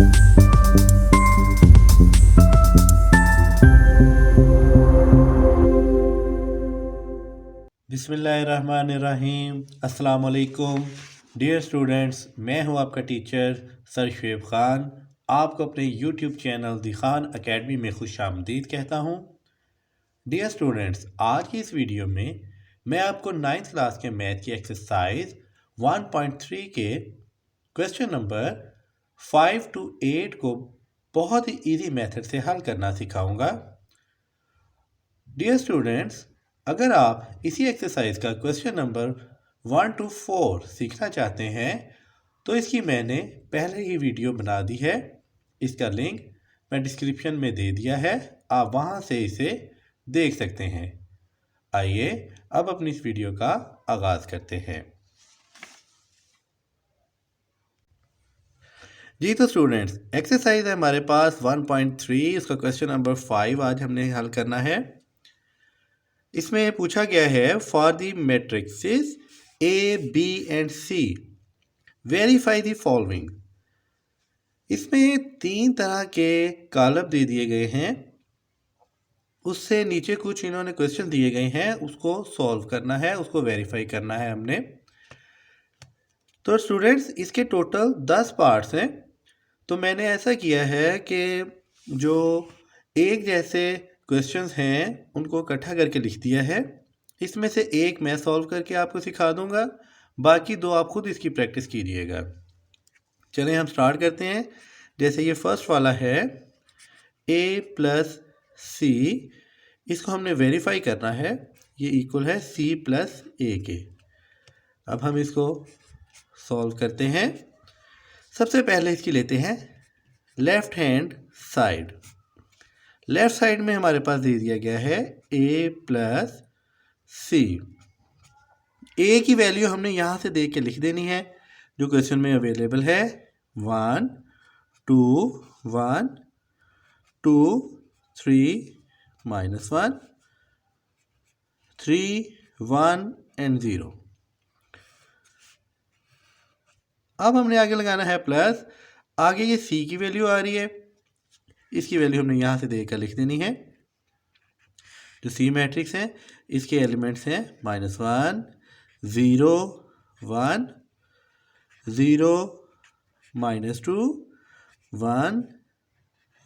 बिस्मिल्लाहिर्रहमानिर्रहीम। अस्सलाम वालेकुम डियर स्टूडेंट्स, मैं हूं आपका टीचर सर शुएब ख़ान। आपको अपने यूट्यूब चैनल दी ख़ान एकेडमी में खुशामदीद कहता हूं। डियर स्टूडेंट्स, आज की इस वीडियो में मैं आपको 9th क्लास के मैथ की एक्सरसाइज 1.3 के क्वेश्चन नंबर 5 to 8 को बहुत ही ईजी मेथड से हल करना सिखाऊंगा। डियर स्टूडेंट्स, अगर आप इसी एक्सरसाइज का क्वेश्चन नंबर 1 to 4 सीखना चाहते हैं तो इसकी मैंने पहले ही वीडियो बना दी है। इसका लिंक मैं डिस्क्रिप्शन में दे दिया है, आप वहां से इसे देख सकते हैं। आइए अब अपनी इस वीडियो का आगाज करते हैं। जी तो स्टूडेंट्स, एक्सरसाइज है हमारे पास 1.3, उसका क्वेश्चन नंबर 5 आज हमने हल करना है। इसमें पूछा गया है for the matrices a b and c verify the following. इसमें 3 तरह के कॉलम दे दिए गए हैं, उससे नीचे कुछ इन्होंने क्वेश्चन दिए गए हैं, उसको सॉल्व करना है, उसको वेरीफाई करना है हमने। तो स्टूडेंट्स, इसके टोटल 10 पार्ट्स हैं। तो मैंने ऐसा किया है कि जो एक जैसे क्वेश्चंस हैं उनको इकट्ठा करके लिख दिया है। इसमें से एक मैं सॉल्व करके आपको सिखा दूंगा, बाकी 2 आप खुद इसकी प्रैक्टिस कीजिएगा। चलें हम स्टार्ट करते हैं। जैसे ये फर्स्ट वाला है a प्लस सी, इसको हमने वेरीफाई करना है, ये इक्वल है c प्लस ए के। अब हम इसको सॉल्व करते हैं। सबसे पहले इसकी लेते हैं left hand side. Left side में हमारे पास दे दिया गया है a प्लस सी। ए की वैल्यू हमने यहाँ से देख के लिख देनी है जो क्वेश्चन में अवेलेबल है। 1 2 1 2 3 -1 3 1 एंड 0। अब हमने आगे लगाना है प्लस। आगे ये सी की वैल्यू आ रही है, इसकी वैल्यू हमने यहाँ से देकर लिख देनी है। जो सी मैट्रिक्स है इसके एलिमेंट्स हैं -1 0 1 0 -2 1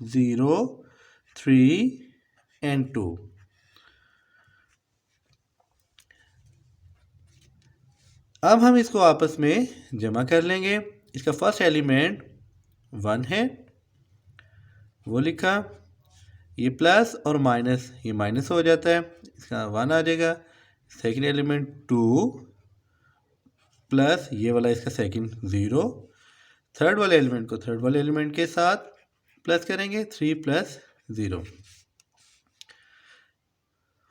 0 3 एंड 2। अब हम इसको आपस में जमा कर लेंगे। इसका फर्स्ट एलिमेंट 1 है, वो लिखा, ये प्लस और माइनस, ये माइनस हो जाता है, इसका 1 आ जाएगा। सेकंड एलिमेंट 2 प्लस ये वाला इसका सेकंड 0। थर्ड वाले एलिमेंट को थर्ड वाले एलिमेंट के साथ प्लस करेंगे, 3 प्लस 0।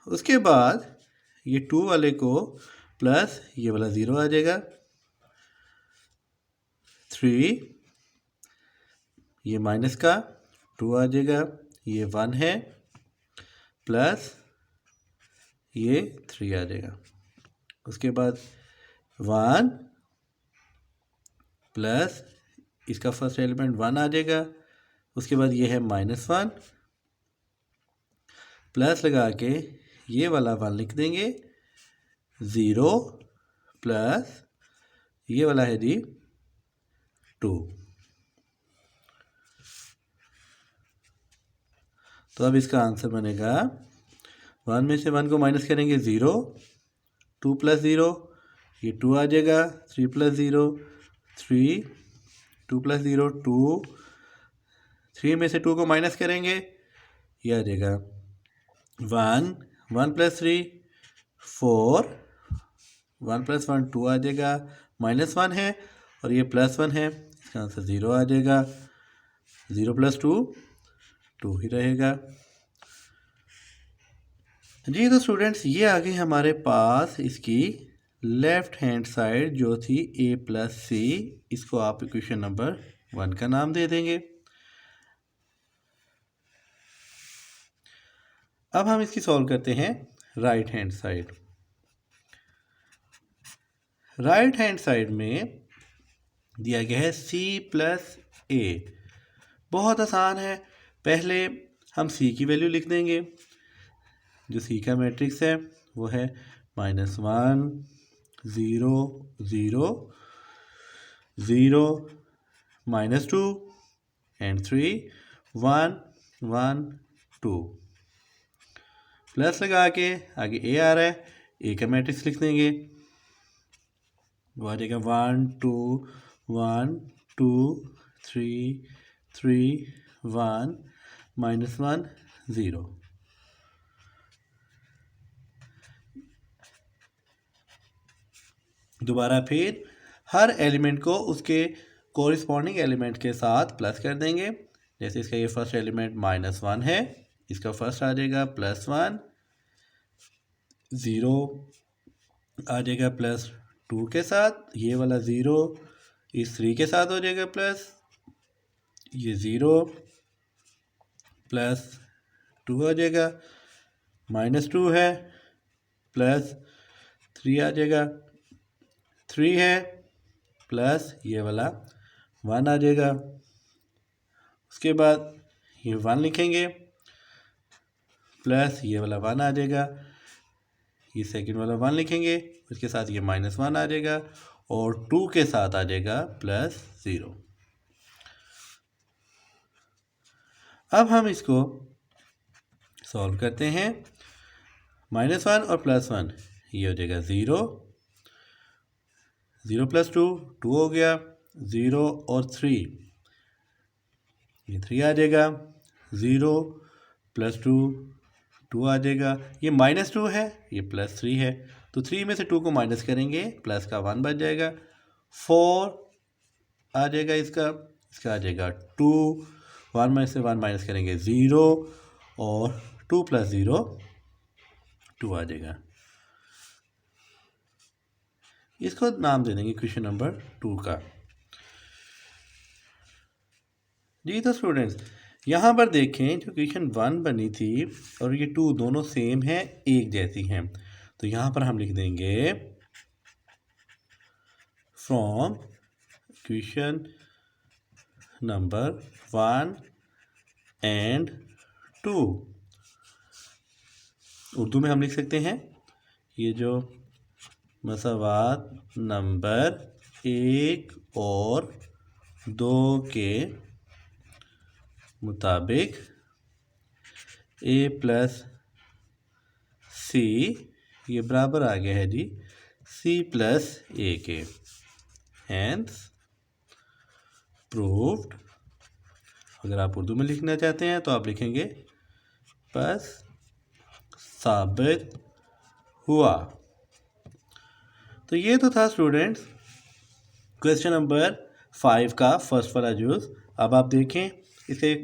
उसके बाद ये 2 वाले को प्लस ये वाला 0 आ जाएगा, 3, ये माइनस का 2 आ जाएगा, ये 1 है, प्लस ये 3 आ जाएगा। उसके बाद 1 प्लस इसका फर्स्ट एलिमेंट 1 आ जाएगा। उसके बाद ये है -1, प्लस लगा के ये वाला 1 लिख देंगे, 0 प्लस ये वाला है जी 2। तो अब इसका आंसर बनेगा 1 में से 1 को माइनस करेंगे 0, 2 प्लस 0 ये 2 आ जाएगा, 3 प्लस 0 3, 2 प्लस 0 2, 3 में से 2 को माइनस करेंगे, ये आ जाएगा 1, 1 प्लस 3 4, 1 प्लस 1 2 आ जाएगा, -1 है और ये +1 है, इसका आंसर 0 आ जाएगा। 0 प्लस 2 2 ही रहेगा। जी तो स्टूडेंट्स, ये आ गई हमारे पास इसकी लेफ्ट हैंड साइड जो थी a प्लस सी। इसको आप इक्वेशन नंबर 1 का नाम दे देंगे। अब हम इसकी सॉल्व करते हैं right hand side. Right hand side में दिया गया है c प्लस ए। बहुत आसान है। पहले हम सी की वैल्यू लिख देंगे। जो सी का मैट्रिक्स है वो है -1 0 0 0 -2 एंड 3 1 1 2। प्लस लगा के आगे ए आ रहा है, ए का मैट्रिक्स लिख देंगे। वो आ जाएगा 1 2 1 2 3 3 1 -1 0। दोबारा फिर हर एलिमेंट को उसके कोरिस्पॉन्डिंग एलिमेंट के साथ प्लस कर देंगे। जैसे इसका ये फर्स्ट एलिमेंट -1 है, इसका फर्स्ट आ जाएगा +1, 0 आ जाएगा +2 के साथ, ये वाला 0 इस 3 के साथ हो जाएगा प्लस, ये 0 +2 आ जाएगा, -2 है +3 आ जाएगा, 3 है प्लस ये वाला 1 आ जाएगा। उसके बाद ये 1 लिखेंगे प्लस ये वाला 1 आ जाएगा, ये सेकंड वाला 1 लिखेंगे, उसके साथ ये -1 आ जाएगा और 2 के साथ आ जाएगा +0। अब हम इसको सॉल्व करते हैं। -1 और +1 ये हो जाएगा 0, 0 + 2 2 हो गया, 0 और 3 ये 3 आ जाएगा, 0 + 2 2 आ जाएगा, ये -2 है, ये +3 है, तो 3 में से 2 को माइनस करेंगे, प्लस का 1 बच जाएगा, 4 आ जाएगा इसका आ जाएगा 2, 1 में से 1 माइनस करेंगे 0 और 2 + 0 2 आ जाएगा। इसको नाम दे देंगे क्वेश्चन नंबर 2 का। जी तो स्टूडेंट्स यहाँ पर देखें, जो क्वेश्चन 1 बनी थी और ये 2 दोनों सेम है, एक जैसी हैं, तो यहाँ पर हम लिख देंगे from question number 1 and 2। Urdu में हम लिख सकते हैं ये जो मसावात नंबर 1 और 2 के मुताबिक a + c ये बराबर आ गया है जी c + a के। Hence proved. अगर आप उर्दू में लिखना चाहते हैं तो आप लिखेंगे बस साबित हुआ। तो ये तो था स्टूडेंट्स क्वेश्चन नंबर 5 का फर्स्ट वाला जूस। अब आप देखें इसे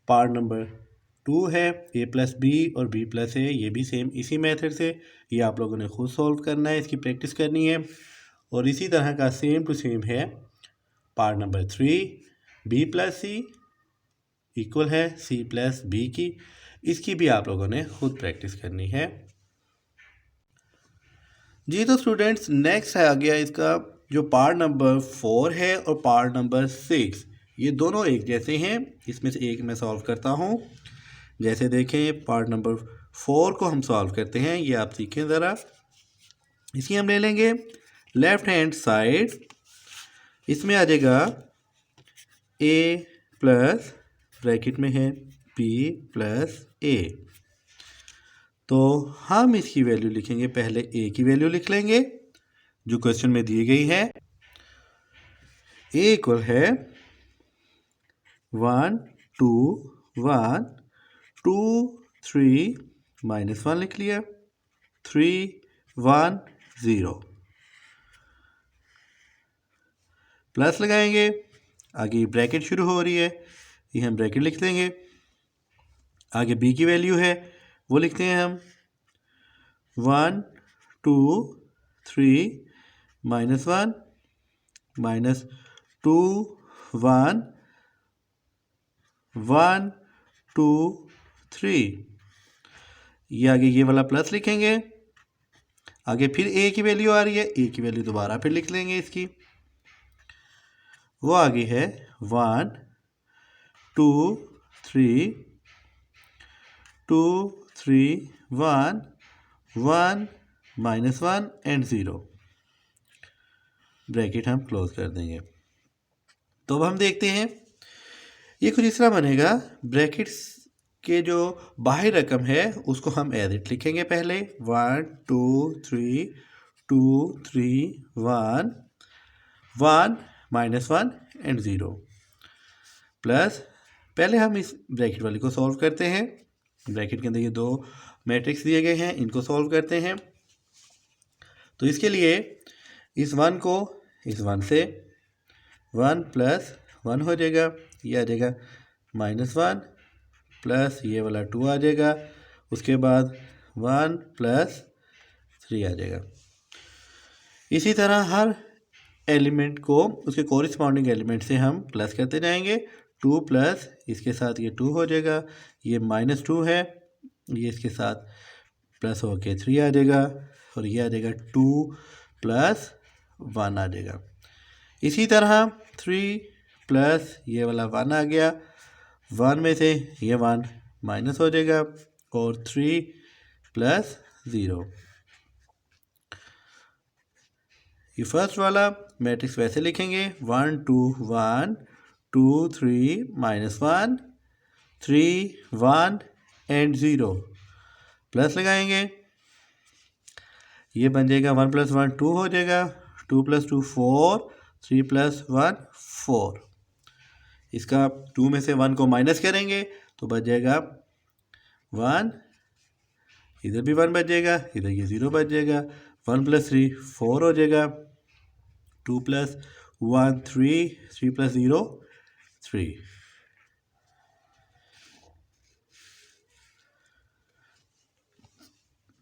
पार्ट नंबर 2 है, a + b और b + a, ये भी सेम इसी मेथड से, ये आप लोगों ने खुद सॉल्व करना है, इसकी प्रैक्टिस करनी है। और इसी तरह का सेम टू सेम है part number 3, b + c equal है c + b की, इसकी भी आप लोगों ने खुद प्रैक्टिस करनी है। जी तो स्टूडेंट्स नेक्स्ट है आ गया इसका जो पार्ट नंबर 4 है और पार्ट नंबर 6, ये दोनों एक जैसे हैं। इसमें से एक मैं सॉल्व करता हूँ। जैसे देखें पार्ट नंबर 4 को हम सॉल्व करते हैं, ये आप सीखें ज़रा। इसकी हम ले लेंगे लेफ्ट हैंड साइड, इसमें आ जाएगा a + ब्रैकेट में है b + a। तो हम इसकी वैल्यू लिखेंगे, पहले a की वैल्यू लिख लेंगे जो क्वेश्चन में दी गई है। a इक्वल है 1 2 1 2 3 -1 लिख लिया, 3 1 0 प्लस लगाएंगे, आगे ब्रैकेट शुरू हो रही है, ये हम ब्रैकेट लिख देंगे। आगे b की वैल्यू है वो लिखते हैं हम 1 2 3 -1 -2 1 1 2 3, ये आगे ये वाला प्लस लिखेंगे। आगे फिर a की वैल्यू आ रही है, a की वैल्यू दोबारा फिर लिख लेंगे इसकी, वो आगे है 1 2 3 2 3 1 1 -1 एंड 0। ब्रैकेट हम क्लोज कर देंगे। तो अब हम देखते हैं ये कुछ इस तरह बनेगा। ब्रैकेट्स के जो बाहरी रकम है उसको हम एज इट लिखेंगे पहले 1 2 3 2 3 1 1 -1 एंड 0 प्लस पहले हम इस ब्रैकेट वाले को सॉल्व करते हैं। ब्रैकेट के अंदर ये दो मैट्रिक्स दिए गए हैं, इनको सॉल्व करते हैं। तो इसके लिए इस 1 को इस 1 से 1 + 1 हो जाएगा, ये आ जाएगा -1 प्लस ये वाला 2 आ जाएगा, उसके बाद 1 + 3 आ जाएगा। इसी तरह हर एलिमेंट को उसके कोरिस्पॉन्डिंग एलिमेंट से हम प्लस करते जाएंगे। 2 प्लस इसके साथ ये 2 हो जाएगा, ये -2 है, ये इसके साथ प्लस होके 3 आ जाएगा और ये आ जाएगा 2 + 1 आ जाएगा। इसी तरह 3 प्लस ये वाला 1 आ गया, 1 में से ये 1 माइनस हो जाएगा और 3 + 0। ये फर्स्ट वाला मैट्रिक्स वैसे लिखेंगे 1 2 1 2 3 -1 3 1 एंड 0 प्लस लगाएंगे, ये बन जाएगा 1 + 1 2 हो जाएगा, 2 + 2 4 3 + 1 4। इसका 2 में से 1 को माइनस करेंगे तो बच जाएगा 1, इधर भी 1 बच जाएगा, इधर ये 0 बच जाएगा। 1 + 3 4 हो जाएगा, 2 + 1 3 3 + 0 3।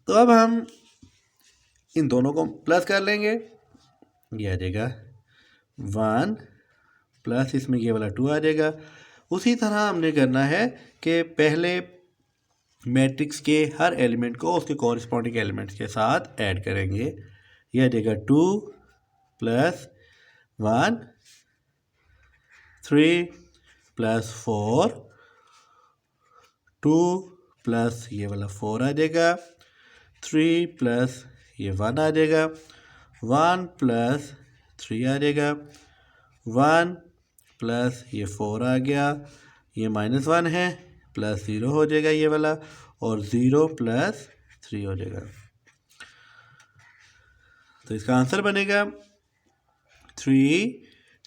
तो अब हम इन दोनों को प्लस कर लेंगे, ये आ जाएगा 1 प्लस इसमें ये वाला 2 आ जाएगा। उसी तरह हमने करना है कि पहले मैट्रिक्स के हर एलिमेंट को उसके कॉरस्पॉन्डिंग एलिमेंट्स के साथ ऐड करेंगे। ये आ जाएगा 2 + 1 3 + 4 2 प्लस ये वाला 4 आ जाएगा, 3 प्लस ये 1 आ जाएगा, 1 + 3 आ जाएगा, 1 प्लस ये 4 आ गया, ये -1 है, प्लस 0 हो जाएगा ये वाला, और 0 + 3 हो जाएगा। तो इसका आंसर बनेगा 3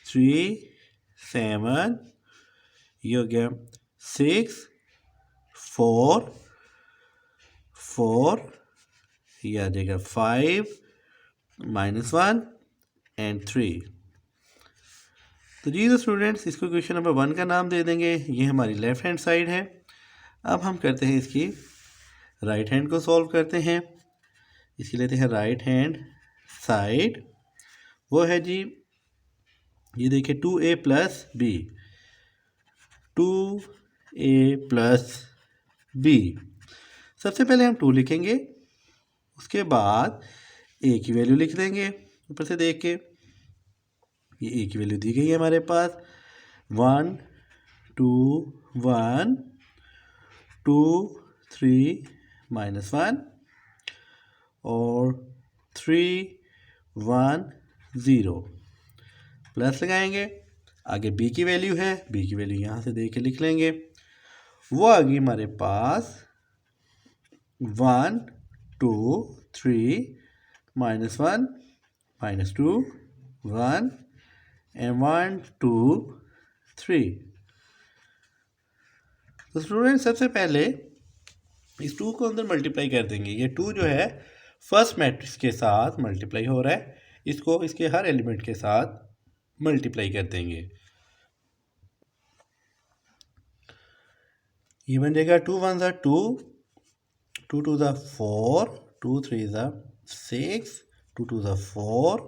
3 7, ये हो गया 6 4 4, ये आ जाएगा 5 -1 एंड 3। तो जी तो स्टूडेंट्स इसको क्वेश्चन नंबर 1 का नाम दे देंगे। ये हमारी लेफ्ट हैंड साइड है। अब हम करते हैं इसकी राइट हैंड को सॉल्व करते हैं। इसकी लेते हैं राइट हैंड साइड, वो है जी ये देखिए 2a + b, 2a + b। सबसे पहले हम 2 लिखेंगे, उसके बाद a की वैल्यू लिख देंगे ऊपर से देख के। ये a की वैल्यू दी गई है हमारे पास 1 2 1 2 3 -1 और 3 1 0 प्लस लगाएंगे। आगे b की वैल्यू है, b की वैल्यू यहाँ से देख के लिख लेंगे। वो आ गई हमारे पास 1 2 3 -1 -2 1 and 1 2 3। तो स्टूडेंट सबसे पहले इस 2 को अंदर मल्टीप्लाई कर देंगे। ये 2 जो है फर्स्ट मैट्रिक्स के साथ मल्टीप्लाई हो रहा है, इसको इसके हर एलिमेंट के साथ मल्टीप्लाई कर देंगे। ये बन जाएगा 2 1 = 2, 2 2 = 4, 2 3 = 6, 2 2 = 4,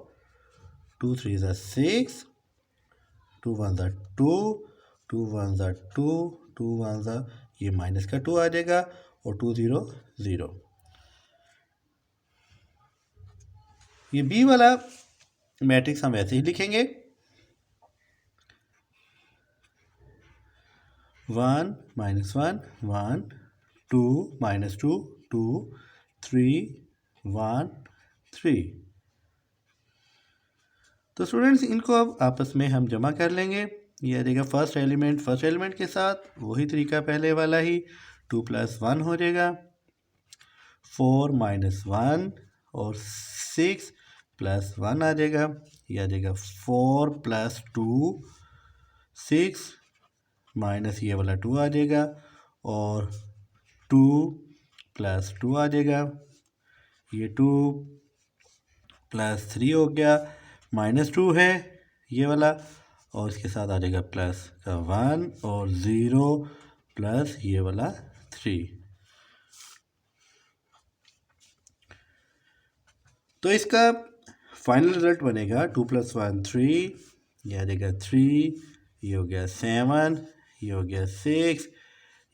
2 3 = 6, 2 1 = 2, 2 1 = 2, 2 1 = ये माइनस का 2 आ जाएगा और 2 0 0। ये बी वाला मैट्रिक्स हम ऐसे ही लिखेंगे। 1 माइनस 1 1 2 माइनस 2 2 3 1 3। तो स्टूडेंट्स इनको अब आपस में हम जमा कर लेंगे। ये आ जाएगा फर्स्ट एलिमेंट के साथ वही तरीका पहले वाला ही, 2 + 1 हो जाएगा, 4 माइनस 1 और 6 + 1 आ जाएगा। ये आ जाएगा 4 + 2 6 माइनस ये वाला 2 आ जाएगा और 2 + 2 आ जाएगा। ये 2 + 3 हो गया, -2 है ये वाला और इसके साथ आ जाएगा प्लस का 1 और 0 प्लस ये वाला 3। तो इसका फाइनल रिजल्ट बनेगा 2 + 1 3, ये आ जाएगा 3, ये हो गया 7, ये हो गया 6,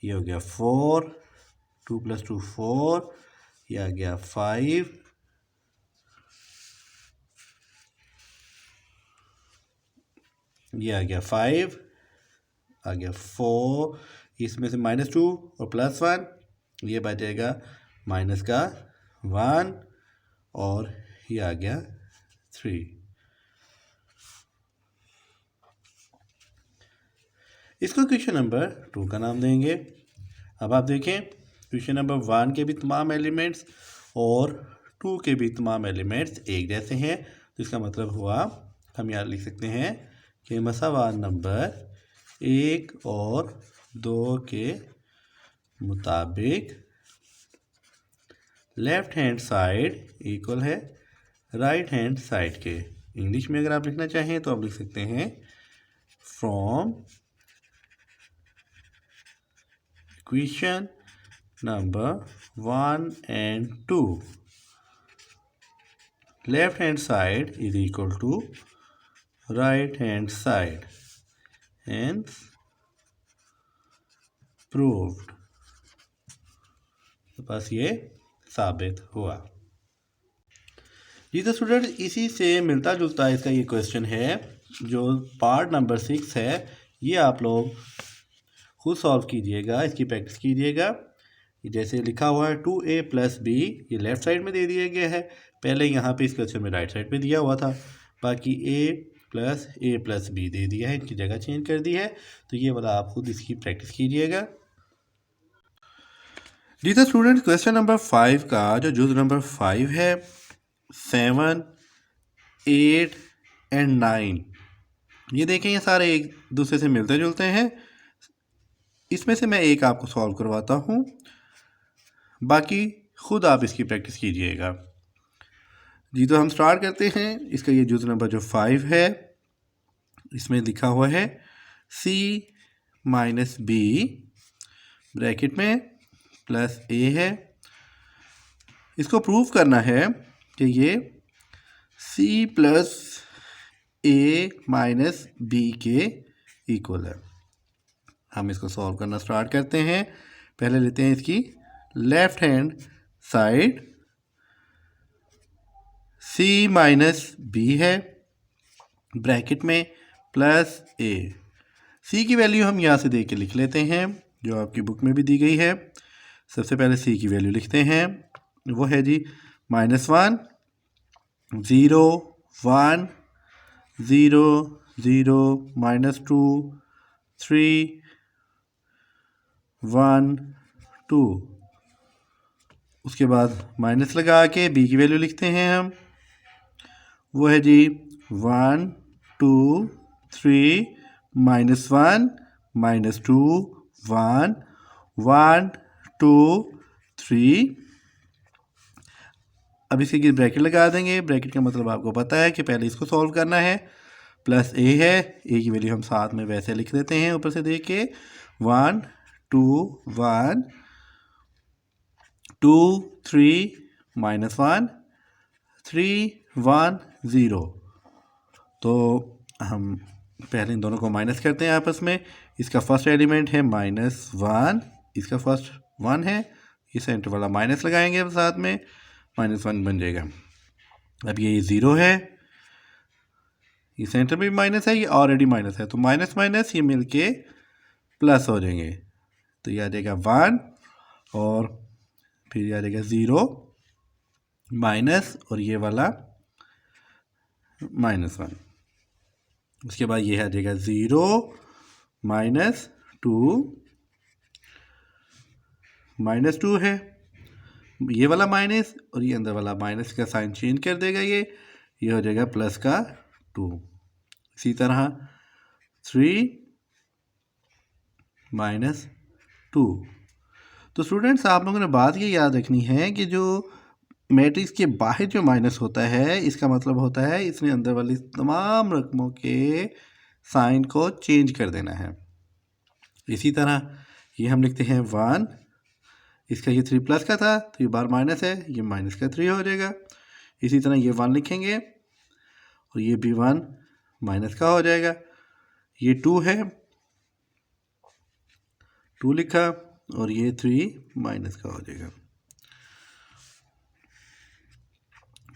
ये हो गया 4, 2 + 2 4, ये आ गया 5, ये आ गया 5, आ गया 4, इसमें से -2 और +1, ये बच जाएगा माइनस का 1 और ये आ गया 3। इसको क्वेश्चन नंबर 2 का नाम देंगे। अब आप देखें क्वेश्चन नंबर 1 के भी तमाम एलिमेंट्स और 2 के भी तमाम एलिमेंट्स एक जैसे हैं, तो इसका मतलब हुआ हम यहाँ लिख सकते हैं कि मसावार नंबर 1 और 2 के मुताबिक लेफ्ट हैंड साइड इक्वल है राइट हैंड साइड के। इंग्लिश में अगर आप लिखना चाहें तो आप लिख सकते हैं from equation number 1 and 2 left hand side is equal to right hand side, hence proved। तो बस ये साबित हुआ जी। तो स्टूडेंट इसी से मिलता जुलता इसका ये क्वेश्चन है जो पार्ट नंबर 6 है, ये आप लोग खुद सॉल्व कीजिएगा, इसकी प्रैक्टिस कीजिएगा। जैसे लिखा हुआ है 2a + b, ये लेफ़्ट साइड में दे दिया गया है, पहले यहाँ पे इस क्वेश्चन में राइट साइड पे दिया हुआ था, बाकी a + b दे दिया है, इनकी जगह चेंज कर दी है। तो ये वाला आप खुद इसकी प्रैक्टिस कीजिएगा जी। तो स्टूडेंट क्वेश्चन नंबर 5 का जो जुज नंबर 5 है, 7 8 और 9, ये देखें ये सारे एक दूसरे से मिलते जुलते हैं। इसमें से मैं एक आपको सॉल्व करवाता हूँ, बाकी खुद आप इसकी प्रैक्टिस कीजिएगा जी। तो हम स्टार्ट करते हैं। इसका ये जुज नंबर जो 5 है, इसमें लिखा हुआ है c - b ब्रैकेट में +a है। इसको प्रूव करना है कि ये c + a - b के इक्वल है। हम इसको सॉल्व करना स्टार्ट करते हैं। पहले लेते हैं इसकी left hand side, c - b है ब्रैकेट में +a। c की वैल्यू हम यहाँ से देख के लिख लेते हैं जो आपकी बुक में भी दी गई है। सबसे पहले c की वैल्यू लिखते हैं, वो है जी -1 0 1 0 0 -2 3 1 2। उसके बाद माइनस लगा के b की वैल्यू लिखते हैं हम, वो है जी 1 2 3 -1 -2 1 1 2 3। अब इसके ब्रैकेट लगा देंगे। ब्रैकेट का मतलब आपको पता है कि पहले इसको सॉल्व करना है। +a है, a की वैल्यू हम साथ में वैसे लिख देते हैं ऊपर से देख के, 1 2 1 2 3 -1 3 1 0। तो हम पहले इन दोनों को माइनस करते हैं आपस में। इसका फर्स्ट एलिमेंट है -1, इसका फर्स्ट 1 है, ये सेंटर वाला माइनस लगाएंगे अब साथ में, -1 बन जाएगा। अब ये 0 है, ये सेंटर में भी माइनस है, ये ऑलरेडी माइनस है, तो माइनस माइनस ये मिलके प्लस हो जाएंगे, तो ये आ जाएगा 1 और फिर ये आ जाएगा 0 माइनस और ये वाला -1। उसके बाद ये आ जाएगा 0 -2 है, ये वाला माइनस और ये अंदर वाला माइनस का साइन चेंज कर देगा, ये हो जाएगा प्लस का 2। इसी तरह 3 -2। तो स्टूडेंट्स आप लोगों ने बात ये याद रखनी है कि जो मैट्रिक्स के बाहर जो माइनस होता है इसका मतलब होता है इसने अंदर वाली तमाम रकमों के साइन को चेंज कर देना है। इसी तरह ये हम लिखते हैं 1, इसका ये 3 प्लस का था तो ये बार माइनस है, ये माइनस का 3 हो जाएगा। इसी तरह ये 1 लिखेंगे और ये भी 1 माइनस का हो जाएगा। ये 2 है, 2 लिखा और ये 3 माइनस का हो जाएगा।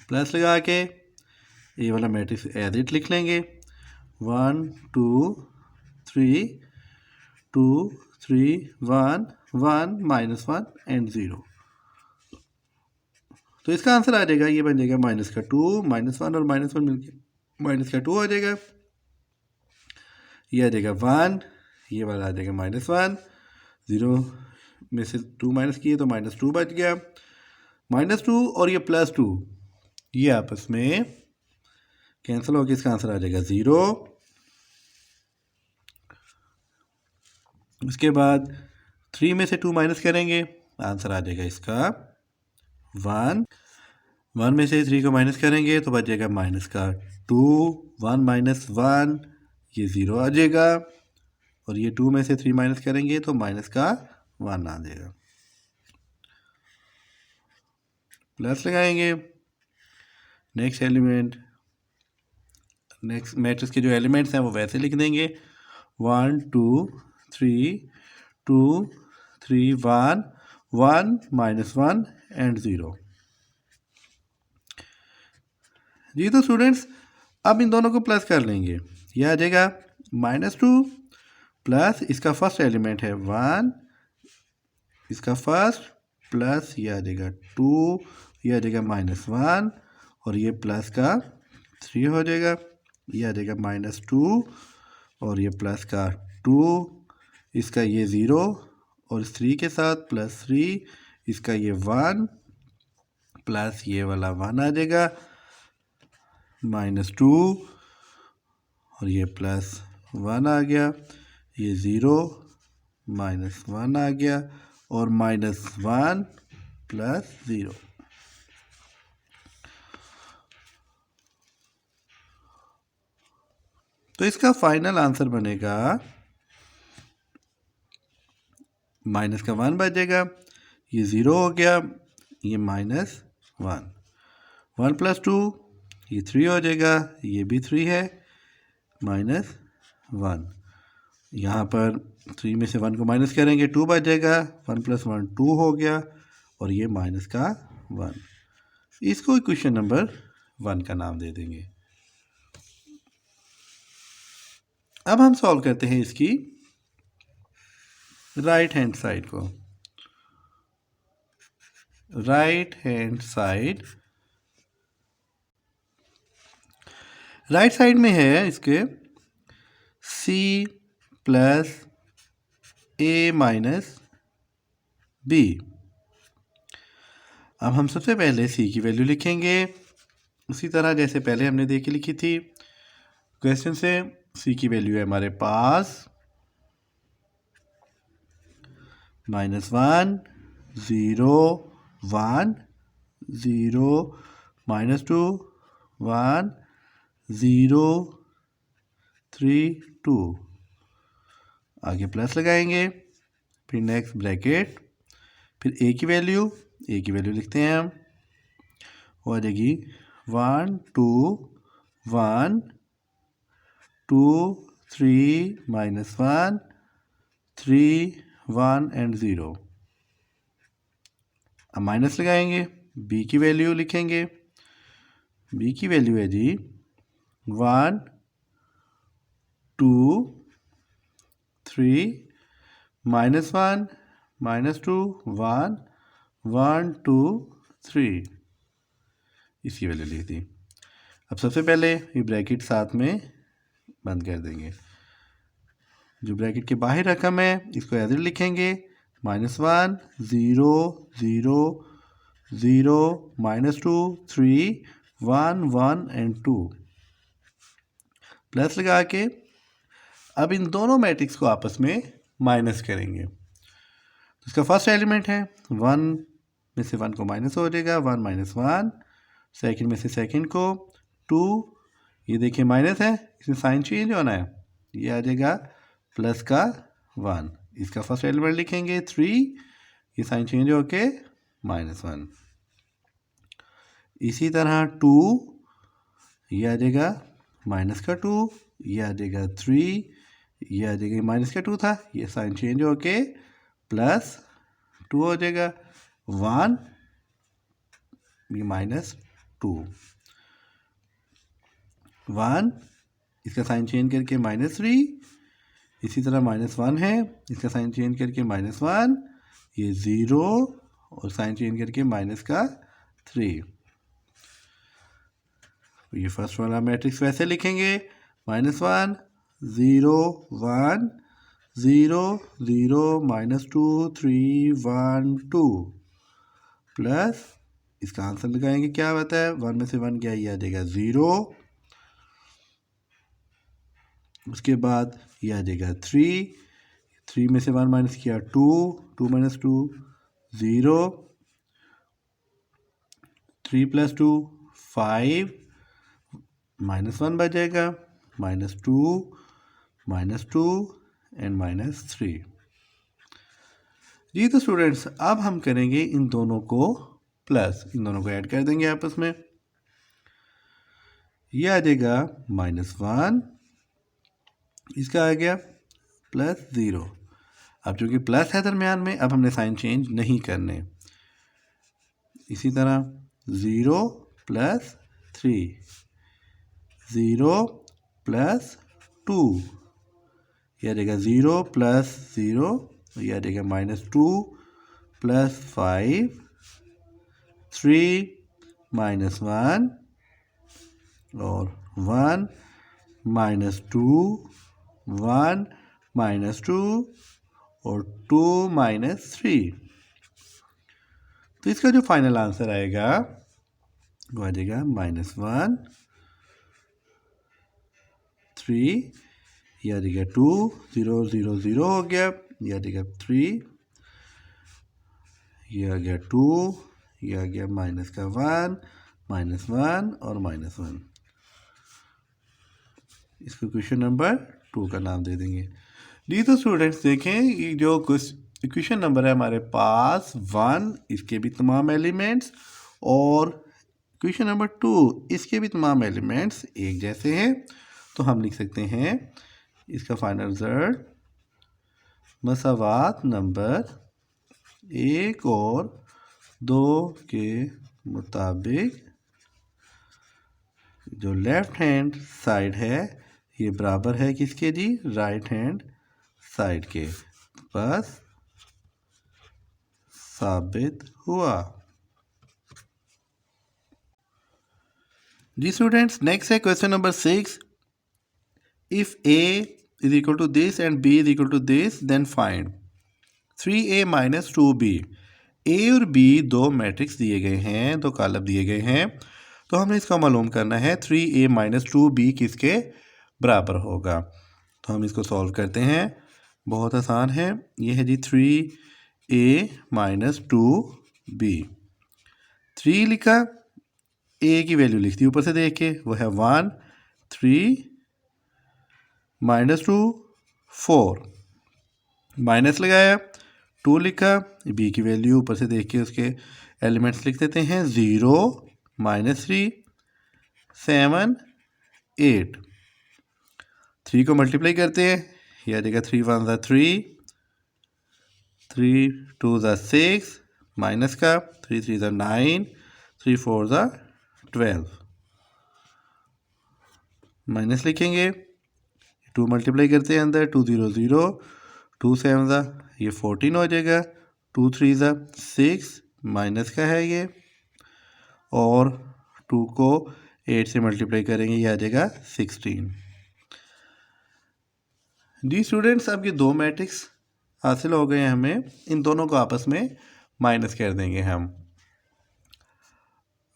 प्लस लगा के ये वाला मैट्रिक्स एज इट लिख लेंगे, 1 2 3 2 3 1 1 -1 एंड 0। तो इसका आंसर आ जाएगा, ये बन जाएगा माइनस का 2 -1 और -1 मिलकर माइनस का 2 हो जाएगा। ये आ जाएगा 1, ये वाला आ जाएगा -1, 0 में से 2 माइनस किए तो -2 बच गया। -2 और ये +2 ये आपस में कैंसिल होकर इसका आंसर आ जाएगा 0। उसके बाद 3 में से 2 माइनस करेंगे, आंसर आ जाएगा इसका 1। 1 में से 3 को माइनस करेंगे तो बच जाएगा माइनस का 2, 1 -1 ये 0 आ जाएगा और ये 2 में से 3 माइनस करेंगे तो माइनस का 1 आ जाएगा। प्लस लगाएंगे, नेक्स्ट मैट्रिक्स के जो एलिमेंट्स हैं वो वैसे लिख देंगे, 1 2 3 2 3 1 1 -1 एंड 0। जी तो स्टूडेंट्स अब इन दोनों को प्लस कर लेंगे, यह आ जाएगा -2 प्लस इसका फर्स्ट एलिमेंट है 1, इसका फर्स्ट प्लस ये आ जाएगा 2, ये आ जाएगा -1 और ये प्लस का 3 हो जाएगा, ये आ जाएगा -2 और ये प्लस का 2, इसका ये 0 और 3 के साथ +3, इसका ये 1 प्लस ये वाला 1 आ जाएगा -2 और ये +1 आ गया, ये 0 -1 आ गया और -1 + 0। तो इसका फाइनल आंसर बनेगा माइनस का 1 बचेगा, ये 0 हो गया, ये -1 1 + 2 ये 3 हो जाएगा, ये भी 3 है, -1 यहाँ पर 3 में से 1 को माइनस करेंगे 2 बच जाएगा, 1 + 1 2 हो गया और ये माइनस का 1। इसको क्वेश्चन नंबर 1 का नाम दे देंगे। अब हम सॉल्व करते हैं इसकी राइट हैंड साइड को। Right hand side, right side में है इसके c + a - b। अब हम सबसे पहले c की वैल्यू लिखेंगे उसी तरह जैसे पहले हमने देख के लिखी थी क्वेश्चन से। c की वैल्यू है हमारे पास -1 0 1 0 -2 1 0 3 2। आगे प्लस लगाएंगे, फिर नेक्स्ट ब्रैकेट, फिर a की वैल्यू लिखते हैं हम, वो आ जाएगी 1 2 1 2 3 -1 3 1 एंड 0। अब माइनस लगाएंगे, b की वैल्यू लिखेंगे, b की वैल्यू है जी 1 2 3 -1 -2 1 1 2 3 इसकी वैल्यू लिख दी। अब सबसे पहले ये ब्रैकेट साथ में बंद कर देंगे। जो ब्रैकेट के बाहर रकम है इसको एज इट लिखेंगे, -1 0 0 0 -2 3 1 1 एंड 2 प्लस लगा के अब इन दोनों मैट्रिक्स को आपस में माइनस करेंगे। तो इसका फर्स्ट एलिमेंट है 1 में से 1 को माइनस हो जाएगा, 1 -1। सेकंड में से सेकंड को 2, ये देखिए माइनस है, इसमें साइन चेंज होना है, ये आ जाएगा प्लस का 1। इसका फर्स्ट एलिमेंट लिखेंगे 3, ये साइन चेंज होके -1। इसी तरह 2, ये आ जाएगा माइनस का 2, ये आ जाएगा 3, ये आ जाएगा माइनस का 2 था, ये साइन चेंज होके प्लस 2 हो जाएगा, 1 ये -2 1, इसका साइन चेंज करके -3, इसी तरह -1 है, इसका साइन चेंज करके -1, ये 0 और साइन चेंज करके -3। ये फर्स्ट वाला मैट्रिक्स वैसे लिखेंगे, -1 0 1 0 0 -2 3 1 2 प्लस इसका आंसर लगाएंगे, क्या होता है 1 में से 1 गया, ये आ जाएगा 0। उसके बाद ये आ जाएगा 3 में से 1 माइनस किया 2 2 - 2 0 3 + 2 5 -1 बच जाएगा, -2 -2 एंड -3। जी तो स्टूडेंट्स अब हम करेंगे इन दोनों को प्लस, इन दोनों को ऐड कर देंगे आपस में, ये आ जाएगा -1, इसका आ गया +0। अब चूंकि प्लस है दरमियान में, अब हमने साइन चेंज नहीं करने। इसी तरह 0 + 3 0 + 2, यह आ जाएगा 0 + 0, यह आ जाएगा -2 + 5 3 -1 और 1 -2 1 -2 और 2 -3। तो इसका जो फाइनल आंसर आएगा वो आ जाएगा -1 3, यह आ जाएगा 2 0 0 0 हो गया, यह आ जाएगा 3, यह आ गया 2, यह आ गया -1 -1 और -1। इसको क्वेश्चन नंबर 2 का नाम दे देंगे। जी तो स्टूडेंट्स देखें, ये जो इक्वेशन नंबर है हमारे पास 1, इसके भी तमाम एलिमेंट्स, और क्वेश्चन नंबर 2 इसके भी तमाम एलिमेंट्स एक जैसे हैं। तो हम लिख सकते हैं इसका फाइनल रिजल्ट मसावात नंबर 1 और 2 के मुताबिक जो लेफ्ट हैंड साइड है ये बराबर है किसके जी, राइट हैंड साइड के। बस साबित हुआ। जी स्टूडेंट्स नेक्स्ट है question number 6। If a is equal to this and b is equal to this then find 3a - 2b। a और b दो मैट्रिक्स दिए गए हैं, दो कॉलम दिए गए हैं, तो हमने इसका मालूम करना है 3a - 2b किसके बराबर होगा। तो हम इसको सॉल्व करते हैं, बहुत आसान है। ये है जी 3a - 2b। 3 लिखा, a की वैल्यू लिख दी ऊपर से देख के, वो है 1 3 -2 4, माइनस लगाया 2 लिखा, b की वैल्यू ऊपर से देख के उसके एलिमेंट्स लिख देते हैं 0 -3 7 8। 3 को मल्टीप्लाई करते हैं, यह आ जाएगा 3 1 3 3 2 6, माइनस का 3 3 9 3 4 12, माइनस लिखेंगे, 2 मल्टीप्लाई करते हैं अंदर 2 0 0 2 7 ये 14 हो जाएगा, 2 3 ज़ा 6 माइनस का है ये, और 2 को 8 से मल्टीप्लाई करेंगे, ये आ जाएगा 16। जी स्टूडेंट्स, अब ये दो मैट्रिक्स हासिल हो गए हैं हमें, इन दोनों को आपस में माइनस कर देंगे हम।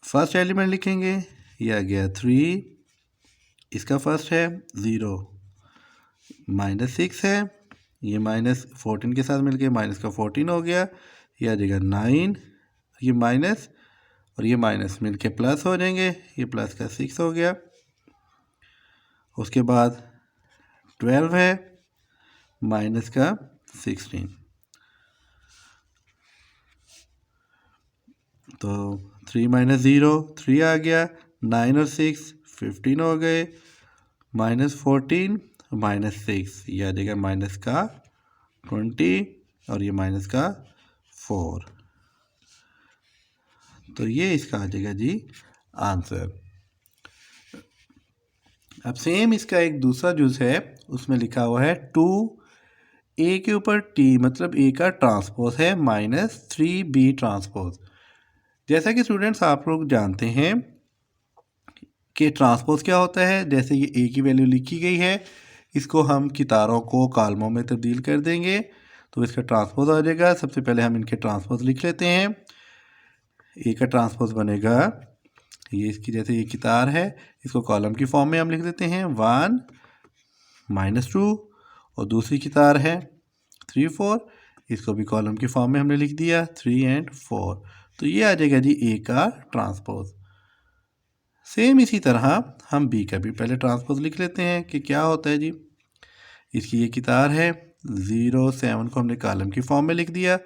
फर्स्ट एलिमेंट लिखेंगे, ये आ गया 3, इसका फर्स्ट है 0, -6 है, ये -14 के साथ मिलके माइनस का 14 हो गया, ये आ जाएगा 9, ये माइनस और ये माइनस मिलके प्लस हो जाएंगे, ये प्लस का 6 हो गया। उसके बाद 12 है, माइनस का 16, तो 3 - 0 3 आ गया, 9 और 6 15 हो गए, -14 -6, ये आ जाएगा माइनस का 20 और ये माइनस का 4, तो ये इसका आ जाएगा जी आंसर। अब सेम इसका एक दूसरा जुज है, उसमें लिखा हुआ है 2 ए के ऊपर टी, मतलब ए का ट्रांसपोज है -3b ट्रांसपोज। जैसा कि स्टूडेंट्स आप लोग जानते हैं कि ट्रांसपोज क्या होता है, जैसे ये ए की वैल्यू लिखी गई है, इसको हम कितारों को कॉलमों में तब्दील कर देंगे तो इसका ट्रांसपोज आ जाएगा। सबसे पहले हम इनके ट्रांसपोज लिख लेते हैं। ए का ट्रांसपोज बनेगा, ये इसकी जैसे ये कितार है, इसको कॉलम की फॉर्म में हम लिख देते हैं 1 -2, और दूसरी कितार है 3 4, इसको भी कॉलम की फॉर्म में हमने लिख दिया 3 और 4, तो ये आ जाएगा जी ए का ट्रांसपोज। सेम इसी तरह हम बी का भी पहले ट्रांसपोज लिख लेते हैं कि क्या होता है जी। इसकी ये कितार है 0 7 को हमने कॉलम की फॉर्म में लिख दिया,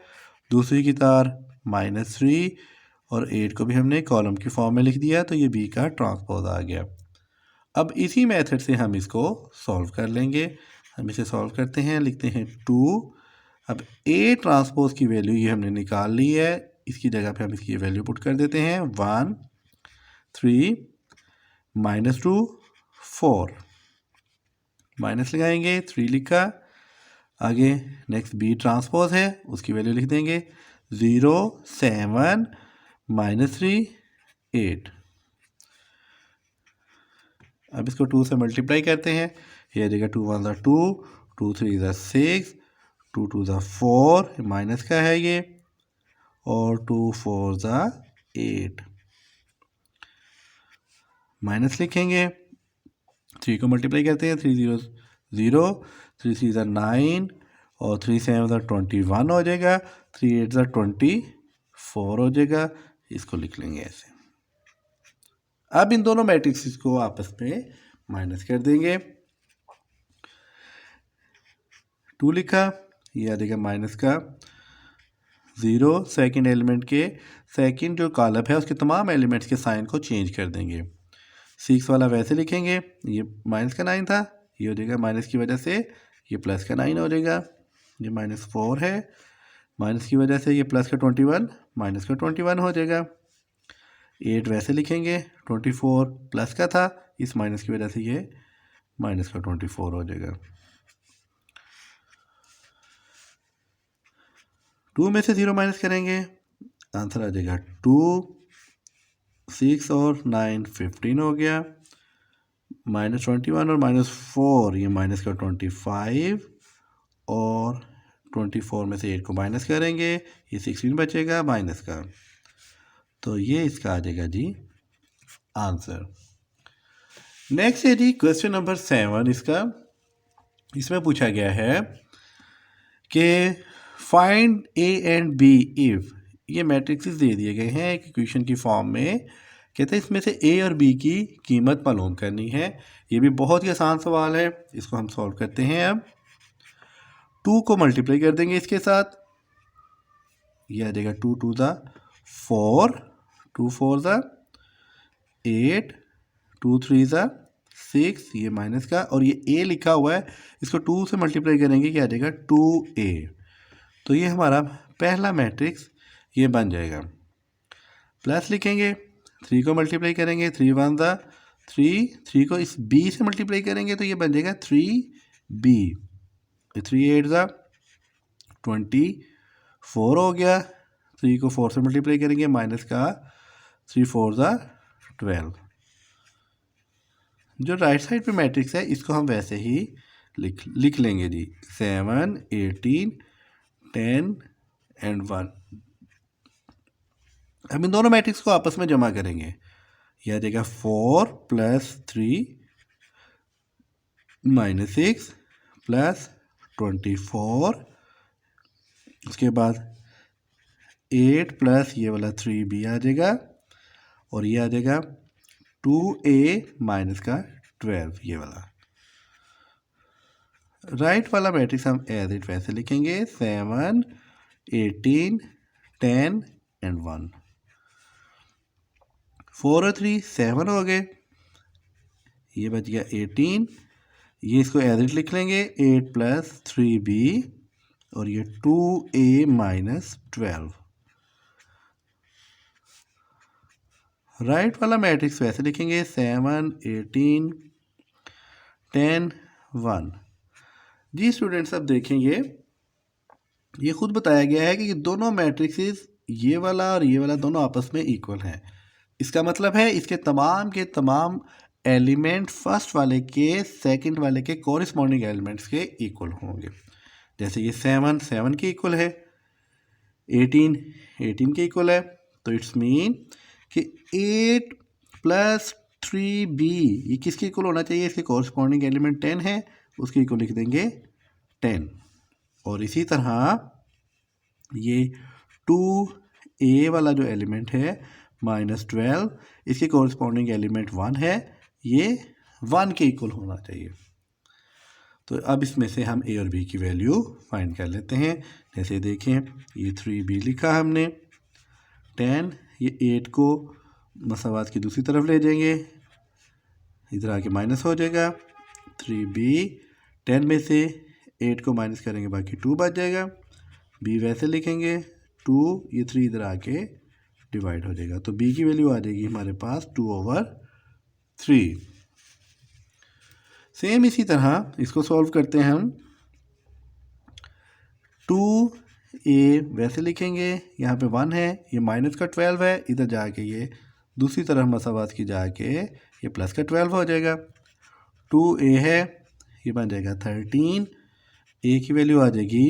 दूसरी कितार -3 और 8 को भी हमने कॉलम की फॉर्म में लिख दिया, तो ये बी का ट्रांसपोज आ गया। अब इसी मेथड से हम इसको सॉल्व कर लेंगे। हम इसे सॉल्व करते हैं, लिखते हैं 2, अब ए ट्रांसपोज की वैल्यू ये हमने निकाल ली है, इसकी जगह पे हम इसकी वैल्यू पुट कर देते हैं 1 3 -2 4, माइनस लगाएंगे 3 लिखा, आगे नेक्स्ट बी ट्रांसपोज है, उसकी वैल्यू लिख देंगे 0 7 -3 8। अब इसको 2 से मल्टीप्लाई करते हैं, ये आ जाएगा 2 1 ज़ा 2, 2 3 ज़ा 6, 2 2 ज़ा 4, माइनस का है ये, और 2 4 ज़ा 8, माइनस लिखेंगे, 3 को मल्टीप्लाई करते हैं, 3 0 0, 3 3 ज़ा 9, और 3 7 ज़ा 21 हो जाएगा, 3 8 ज़ा 24 हो जाएगा, इसको लिख लेंगे ऐसे। अब इन दोनों मैट्रिक्स को आपस में माइनस कर देंगे, 2 लिखा, ये आ जाएगा माइनस का 0, सेकंड एलिमेंट के सेकंड जो कॉलम है उसके तमाम एलिमेंट्स के साइन को चेंज कर देंगे। 6 वाला वैसे लिखेंगे, ये माइनस का 9 था, ये हो जाएगा माइनस की वजह से ये प्लस का 9 हो जाएगा, ये -4 है, माइनस की वजह से ये प्लस का 21 माइनस का 21 हो जाएगा। 8 वैसे लिखेंगे, 24 प्लस का था, इस माइनस की वजह से ये माइनस का 24 हो जाएगा। 2 में से 0 माइनस करेंगे, आंसर आ जाएगा 2, 6 और 9 15 हो गया, -21 और -4, ये माइनस का 25, और 24 में से 8 को माइनस करेंगे, ये 16 बचेगा माइनस का, तो ये इसका आ जाएगा जी आंसर। नेक्स्ट है जी क्वेश्चन नंबर 7, इसमें पूछा गया है कि find a and b if, ये मैट्रिक्स दे दिए गए हैं एक इक्वेशन की फॉर्म में, कहते हैं इसमें से ए और बी की कीमत मालूम करनी है। ये भी बहुत ही आसान सवाल है, इसको हम सॉल्व करते हैं। अब 2 को मल्टीप्लाई कर देंगे इसके साथ, ये आ जाएगा 2 2 ज़ा 4, 2 4 ज़ा 8, 2 3 ज़ा 6, ये माइनस का, और ये ए लिखा हुआ है, इसको 2 से मल्टीप्लाई करेंगे, क्या आ जाएगा 2a, तो ये हमारा पहला मैट्रिक्स ये बन जाएगा। प्लस लिखेंगे, 3 को मल्टीप्लाई करेंगे, 3 1 ज़ा 3, 3 को इस b से मल्टीप्लाई करेंगे तो ये बन जाएगा 3b, 3 8 ज़ा 24 हो गया। 3 को 4 से मल्टीप्लाई करेंगे, माइनस का 3 4 ज़ा 12। जो राइट साइड पे मैट्रिक्स है इसको हम वैसे ही लिख लेंगे जी, 7 18 10 एंड 1। हम इन दोनों मैट्रिक्स को आपस में जमा करेंगे। यह आ जाएगा 4 + 3 - 6 + 24। उसके बाद 8 प्लस ये वाला 3b आ जाएगा, और ये आ जाएगा 2a माइनस का 12, ये वाला। राइट वाला मैट्रिक्स हम एज इट वैसे लिखेंगे, 7 18 10 एंड 1। 4 और 3 7 हो गए, ये बच गया 18। ये इसको एज इट लिख लेंगे, 8 + 3b, और ये 2a माइनस 12। राइट वाला मैट्रिक्स वैसे लिखेंगे, 7 18 10 1। जी स्टूडेंट्स, अब देखेंगे ये खुद बताया गया है कि दोनों मैट्रिक्सेस ये वाला और ये वाला दोनों आपस में इक्वल हैं। इसका मतलब है इसके तमाम के तमाम एलिमेंट फर्स्ट वाले के सेकंड वाले के कोरिस्पॉन्डिंग एलिमेंट्स के इक्वल होंगे। जैसे ये 7 7 के इक्वल है, 18 18 के इक्वल है, तो इट्स मीन कि 8 + 3b ये किसके इक्वल होना चाहिए? इसके कोरिस्पॉन्डिंग एलिमेंट 10 है, उसके इक्वल लिख देंगे 10। और इसी तरह ये 2a वाला जो एलिमेंट है -12, इसके कोरिस्पॉन्डिंग एलिमेंट 1 है, ये 1 के इक्वल होना चाहिए। तो अब इसमें से हम a और b की वैल्यू फाइंड कर लेते हैं। जैसे देखें, ये 3b लिखा हमने, 10, ये 8 को मसावात की दूसरी तरफ ले जाएंगे, इधर आके माइनस हो जाएगा। 3b 10 में से 8 को माइनस करेंगे, बाकी 2 बच जाएगा। b वैसे लिखेंगे 2, ये 3 इधर आके डिवाइड हो जाएगा, तो b की वैल्यू आ जाएगी हमारे पास 2/3। सेम इसी तरह इसको सॉल्व करते हैं हम। 2a वैसे लिखेंगे, यहाँ पे 1 है, ये माइनस का 12 है, इधर जाके ये दूसरी तरफ मसावात की जाके ये प्लस का 12 हो जाएगा। 2a है, ये बन जाएगा 13, a की वैल्यू आ जाएगी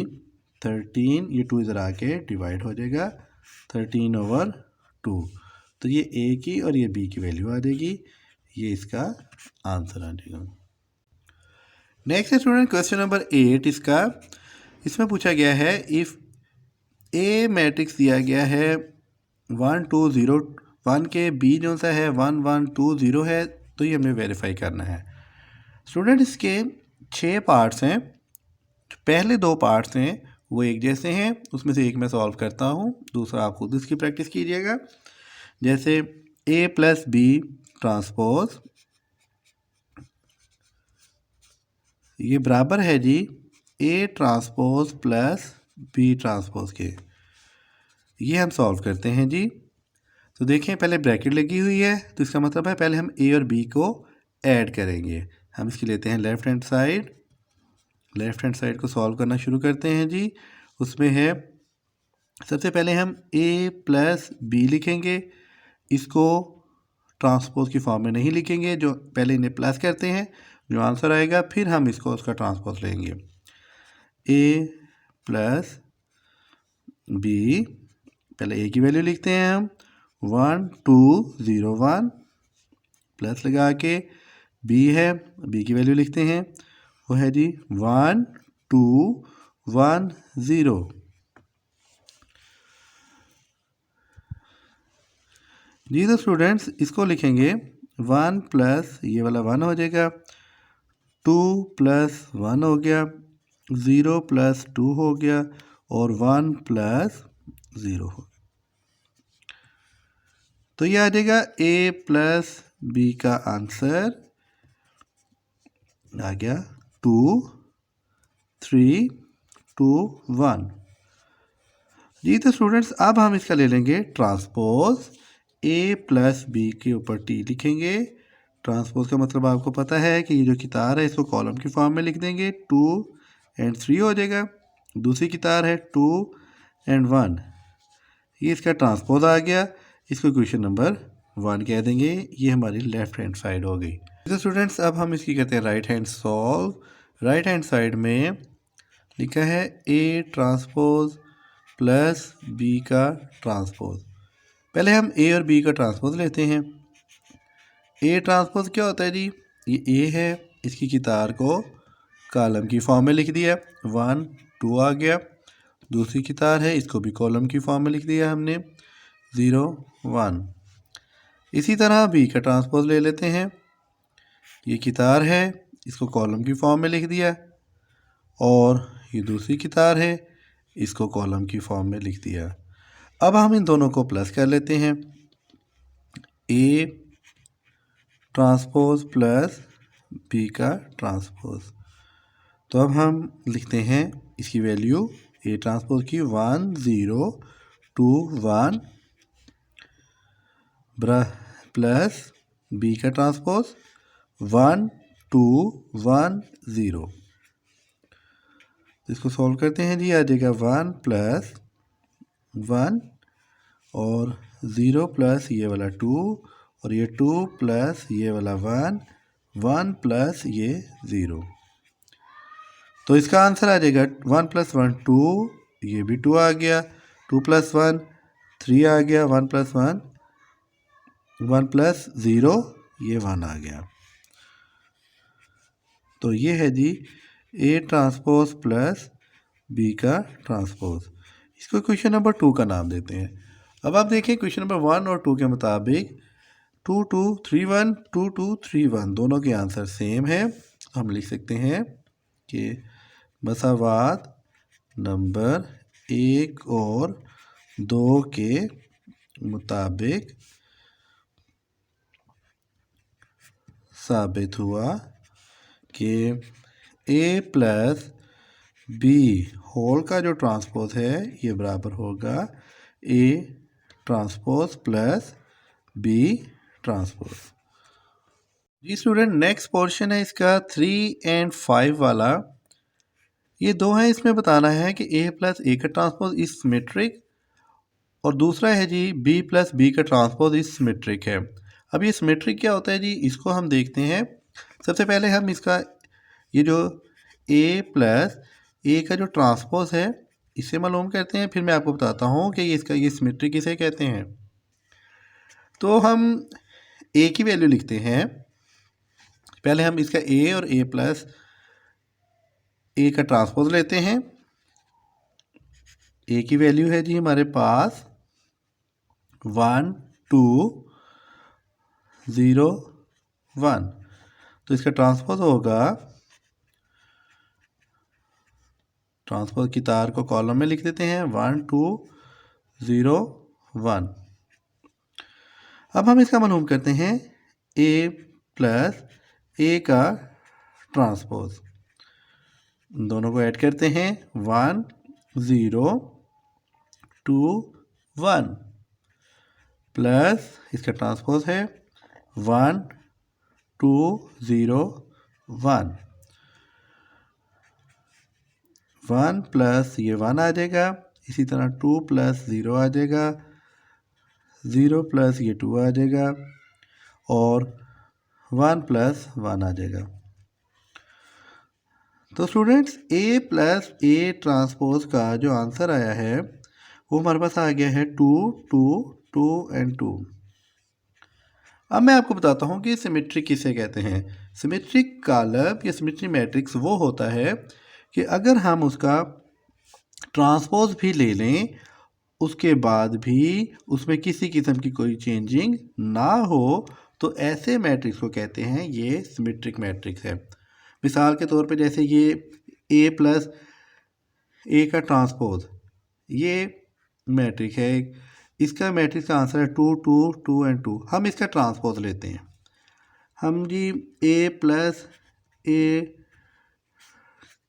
13, ये 2 इधर आके डिवाइड हो जाएगा, 13/2। तो ये a की और ये b की वैल्यू आ जाएगी, ये इसका आंसर आ जाएगा। नेक्स्ट है स्टूडेंट क्वेश्चन नंबर 8 इसका। इसमें पूछा गया है इफ़ a मैट्रिक्स दिया गया है 1 2 0 1 के, b जो सा है 1 1 2 0 है, तो ये हमें वेरीफाई करना है। स्टूडेंट इसके 6 पार्ट्स हैं, पहले 2 पार्ट्स हैं वो एक जैसे हैं, उसमें से एक मैं सॉल्व करता हूँ, दूसरा आप खुद इसकी प्रैक्टिस कीजिएगा। जैसे a + b ट्रांसपोज ये बराबर है जी a ट्रांसपोज + b ट्रांसपोज के। ये हम सॉल्व करते हैं जी। तो देखें, पहले ब्रैकेट लगी हुई है, तो इसका मतलब है पहले हम a और b को ऐड करेंगे। हम इसकी लेते हैं left hand side, left hand side को सॉल्व करना शुरू करते हैं जी। उसमें है सबसे पहले हम a + b लिखेंगे, इसको ट्रांसपोज की फॉर्म में नहीं लिखेंगे, जो पहले इन्हें प्लस करते हैं, जो आंसर आएगा फिर हम इसको उसका ट्रांसपोज लेंगे। a + b, पहले a की वैल्यू लिखते हैं हम 1 2 0 1, प्लस लगा के b है, b की वैल्यू लिखते हैं, वो है जी 1 2 1 0। जी तो स्टूडेंट्स इसको लिखेंगे 1 + ये वाला 1 हो जाएगा, 2 + 1 हो गया, 0 + 2 हो गया, और 1 + 0 हो गया। तो ये आ जाएगा a + b का आंसर आ गया 2 3 2 1। जी तो स्टूडेंट्स अब हम इसका ले लेंगे ट्रांसपोज, a + b के ऊपर t लिखेंगे। ट्रांसपोज का मतलब आपको पता है कि ये जो कितार है इसको कॉलम की फॉर्म में लिख देंगे, 2 और 3 हो जाएगा। दूसरी की तार है 2 एंड 1, ये इसका ट्रांसपोज आ गया। इसको इक्वेशन नंबर 1 कह देंगे। ये हमारी लेफ्ट हैंड साइड हो गई। तो स्टूडेंट्स अब हम इसकी कहते हैं right hand solve. Right hand side में लिखा है ए ट्रांसपोज प्लस बी का ट्रांसपोज। पहले हम ए और बी का ट्रांसपोज लेते हैं। ए ट्रांसपोज क्या होता है जी, ये ए है, इसकी कितार को कॉलम की फॉर्म में लिख दिया, 1 2 आ गया। दूसरी कितार है, इसको भी कॉलम की फॉर्म में लिख दिया हमने, 0 1। इसी तरह बी का ट्रांसपोज ले लेते हैं। ये कितार है, इसको कॉलम की फॉर्म में लिख दिया, और ये दूसरी कितार है, इसको कॉलम की फॉर्म में लिख दिया। अब हम इन दोनों को प्लस कर लेते हैं, ए ट्रांसपोज प्लस बी का ट्रांसपोज। तो अब हम लिखते हैं इसकी वैल्यू ए ट्रांसपोज की 1 0 2 1 प्लस बी का ट्रांसपोज 1 2 1 0। इसको सॉल्व करते हैं जी, आ जाएगा 1 प्लस 1 और 0 प्लस ये वाला 2 और ये 2 प्लस ये वाला 1 1 प्लस ये 0। तो इसका आंसर आ जाएगा 1 प्लस 1 2, ये भी 2 आ गया, 2 प्लस 1 3 आ गया, 1 प्लस 1 1 प्लस 0 ये 1 आ गया। तो ये है जी ए ट्रांसपोज प्लस बी का ट्रांसपोज। इसको क्वेश्चन नंबर 2 का नाम देते हैं। अब आप देखें क्वेश्चन नंबर 1 और 2 के मुताबिक 2 2 3 1 2 2 3 1 दोनों के आंसर सेम है। हम लिख सकते हैं कि मसावात नंबर 1 और 2 के मुताबिक साबित हुआ कि ए प्लस बी होल का जो ट्रांसपोज है ये बराबर होगा a transpose plus b transpose. जी स्टूडेंट, नेक्स्ट पोर्शन है इसका 3 एंड 5 वाला। ये दो हैं, इसमें बताना है कि ए प्लस ए का ट्रांसपोज इज सिमेट्रिक, और दूसरा है जी बी प्लस बी का ट्रांसपोज इज सिमेट्रिक है। अब ये सिमेट्रिक क्या होता है जी, इसको हम देखते हैं। सबसे पहले हम इसका ये जो ए प्लस ए का जो ट्रांसपोज है इसे मालूम करते हैं, फिर मैं आपको बताता हूँ कि इसका ये सिमेट्रिक किसे कहते हैं। तो हम ए की वैल्यू लिखते हैं। पहले हम इसका ए और ए प्लस ए का ट्रांसपोज लेते हैं। ए की वैल्यू है जी हमारे पास 1 2 0 1, तो इसका ट्रांसपोज होगा, ट्रांसपोज की तार को कॉलम में लिख देते हैं 1 2 0 1। अब हम इसका मालूम करते हैं ए प्लस ए का ट्रांसपोज। दोनों को ऐड करते हैं 1 0 2 1 प्लस इसका ट्रांसपोज है 1 2 0 1 1 प्लस ये 1 आ जाएगा, इसी तरह 2 प्लस 0 आ जाएगा, 0 प्लस ये 2 आ जाएगा, और 1 प्लस 1 आ जाएगा। तो स्टूडेंट्स ए प्लस ए ट्रांसपोज का जो आंसर आया है वो हमारे पास आ गया है 2 2 2 एंड 2। अब मैं आपको बताता हूँ कि सिमेट्रिक किसे कहते हैं। सिमेट्रिक कॉलम या सिमेट्रिक मैट्रिक्स वो होता है कि अगर हम उसका ट्रांसपोज भी ले लें, उसके बाद भी उसमें किसी किस्म की कोई चेंजिंग ना हो, तो ऐसे मैट्रिक्स को कहते हैं ये सिमेट्रिक मैट्रिक्स है। मिसाल के तौर पे जैसे ये ए प्लस ए का ट्रांसपोज, ये मैट्रिक है, इसका मैट्रिक्स का आंसर है 2 2 2 एंड 2। हम इसका ट्रांसपोज लेते हैं, हम जी ए प्लस ए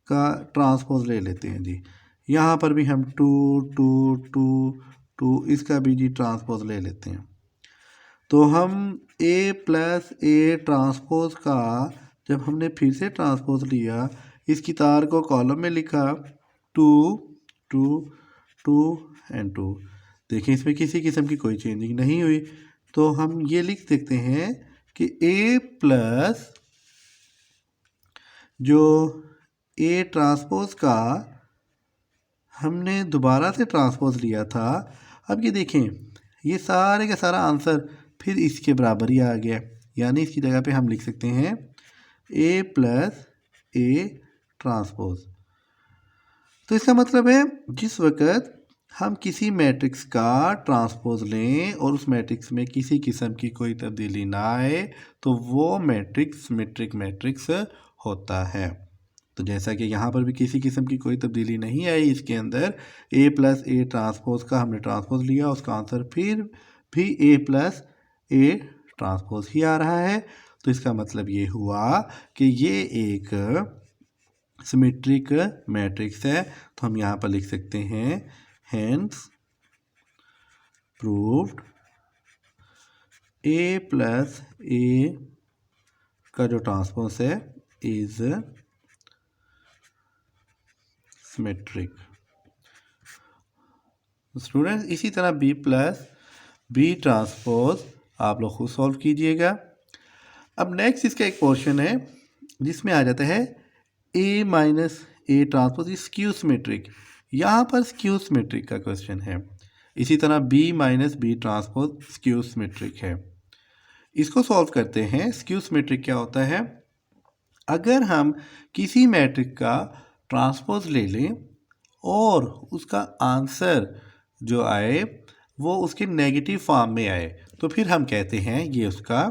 का ट्रांसपोज ले लेते हैं जी। यहाँ पर भी हम 2 2 2 2 इसका भी जी ट्रांसपोज ले लेते हैं। तो हम ए प्लस ए ट्रांसपोज का जब हमने फिर से ट्रांसपोज लिया, इसकी तार को कॉलम में लिखा 2 2 एंड 2। देखिए इसमें किसी किस्म की कोई चेंजिंग नहीं हुई, तो हम ये लिख सकते हैं कि ए प्लस जो ए ट्रांसपोज का हमने दोबारा से ट्रांसपोज लिया था, अब ये देखें ये सारे का सारा आंसर फिर इसके बराबर ही आ गया, यानी इसकी जगह पे हम लिख सकते हैं ए प्लस ए ट्रांसपोज। तो इसका मतलब है जिस वक्त हम किसी मैट्रिक्स का ट्रांसपोज लें और उस मैट्रिक्स में किसी किस्म की कोई तब्दीली ना आए तो वो मैट्रिक्स सिमेट्रिक मैट्रिक्स होता है। तो जैसा कि यहाँ पर भी किसी किस्म की कोई तब्दीली नहीं आई, इसके अंदर ए प्लस ए ट्रांसपोज का हमने ट्रांसपोज लिया, उसका आंसर फिर भी ए प्लस ए ट्रांसपोज ही आ रहा है। तो इसका मतलब ये हुआ कि ये एक सिमेट्रिक मैट्रिक्स है। तो हम यहाँ पर लिख सकते हैं हेंस प्रूव्ड ए प्लस ए का जो ट्रांसपोज है इज सिमेट्रिक। स्टूडेंट्स इसी तरह बी प्लस बी ट्रांसपोज आप लोग खुद सॉल्व कीजिएगा। अब नेक्स्ट इसका एक पोर्शन है जिसमें आ जाता है A minus A transpose skew symmetric. यहाँ पर स्क्यू सिमेट्रिक का क्वेश्चन है। इसी तरह B minus B transpose skew symmetric है। इसको सॉल्व करते हैं। स्क्यू सिमेट्रिक क्या होता है? अगर हम किसी मैट्रिक का ट्रांसपोज ले लें और उसका आंसर जो आए वो उसके नेगेटिव फॉर्म में आए तो फिर हम कहते हैं ये उसका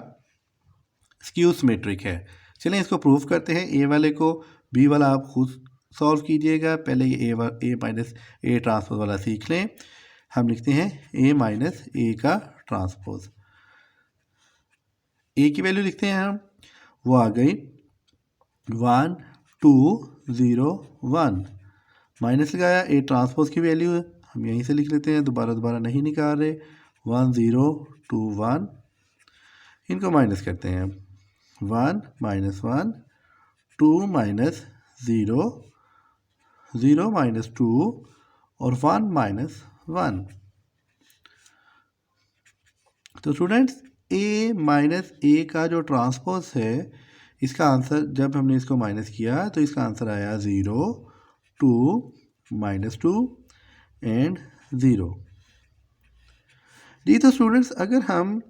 स्क्यू सिमेट्रिक है। चलें इसको प्रूव करते हैं। ए वाले को बी वाला आप खुद सॉल्व कीजिएगा। पहले ये ए माइनस ए ट्रांसपोज वाला सीख लें। हम लिखते हैं ए माइनस ए का ट्रांसपोज। ए की वैल्यू लिखते हैं हम, वो आ गई 1 2 0 1। माइनस लगाया, ए ट्रांसपोज की वैल्यू है, हम यहीं से लिख लेते हैं, दोबारा नहीं निकाल रहे। 1 0 2 1, इनको माइनस करते हैं। 1 माइनस 1 2 माइनस 0 0 माइनस 2 और 1 माइनस 1। तो स्टूडेंट्स ए माइनस ए का जो ट्रांसपोज है इसका आंसर जब हमने इसको माइनस किया तो इसका आंसर आया 0 2 माइनस 2 एंड 0। जी तो स्टूडेंट्स अगर हम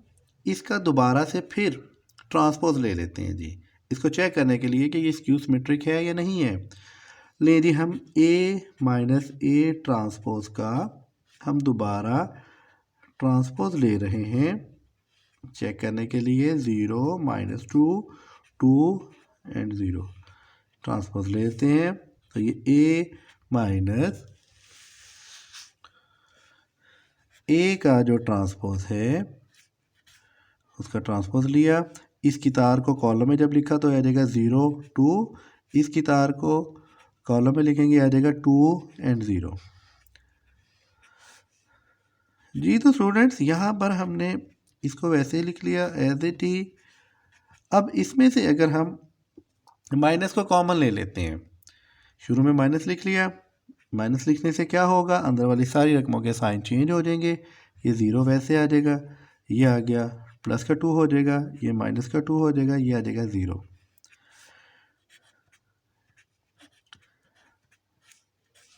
इसका दोबारा से फिर ट्रांसपोज ले लेते हैं जी, इसको चेक करने के लिए कि ये स्क्यू सिमेट्रिक है या नहीं है। ले जी हम ए माइनस ए ट्रांसपोज का हम दोबारा ट्रांसपोज ले रहे हैं चेक करने के लिए। 0 माइनस 2 2 एंड 0 ट्रांसपोज लेते हैं। तो ये ए माइनस ए का जो ट्रांसपोज है उसका ट्रांसपोज लिया। इस कितार को कॉलम में जब लिखा तो आ जाएगा 0 2, इस कितार को कॉलम में लिखेंगे आ जाएगा 2 एंड 0। जी तो स्टूडेंट्स यहाँ पर हमने इसको वैसे ही लिख लिया एज इट ही। अब इसमें से अगर हम माइनस को कॉमन ले लेते हैं, शुरू में माइनस लिख लिया, माइनस लिखने से क्या होगा, अंदर वाली सारी रकमों के साइन चेंज हो जाएंगे। ये 0 वैसे आ जाएगा, ये आ गया प्लस का 2 हो जाएगा, ये माइनस का 2 हो जाएगा, ये आ जाएगा 0।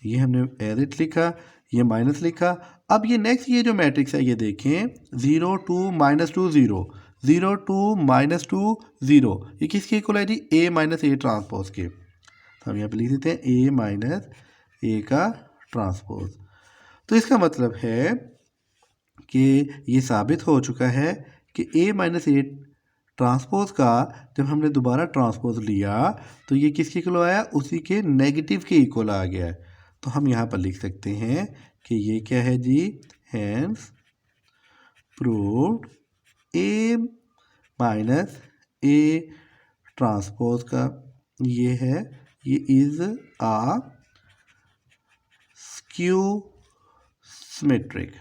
ये हमने एज इट लिखा, ये माइनस लिखा। अब ये नेक्स्ट ये जो मैट्रिक्स है ये देखें 0 2 माइनस 2 0 0 2 माइनस 2 0, ये किसके इक्वल है जी? ए माइनस ए ट्रांसपोज के। तो हम यहाँ पे लिख देते हैं ए माइनस ए का ट्रांसपोज। तो इसका मतलब है कि ये साबित हो चुका है कि ए माइनस ए ट्रांसपोज का जब हमने दोबारा ट्रांसपोज लिया तो ये किसके इक्वल आया? उसी के नेगेटिव के इक्वल आ गया। तो हम यहाँ पर लिख सकते हैं कि ये क्या है जी? Hence proved A minus A transpose का ये है, ये इज आ स्क्यू सिमेट्रिक।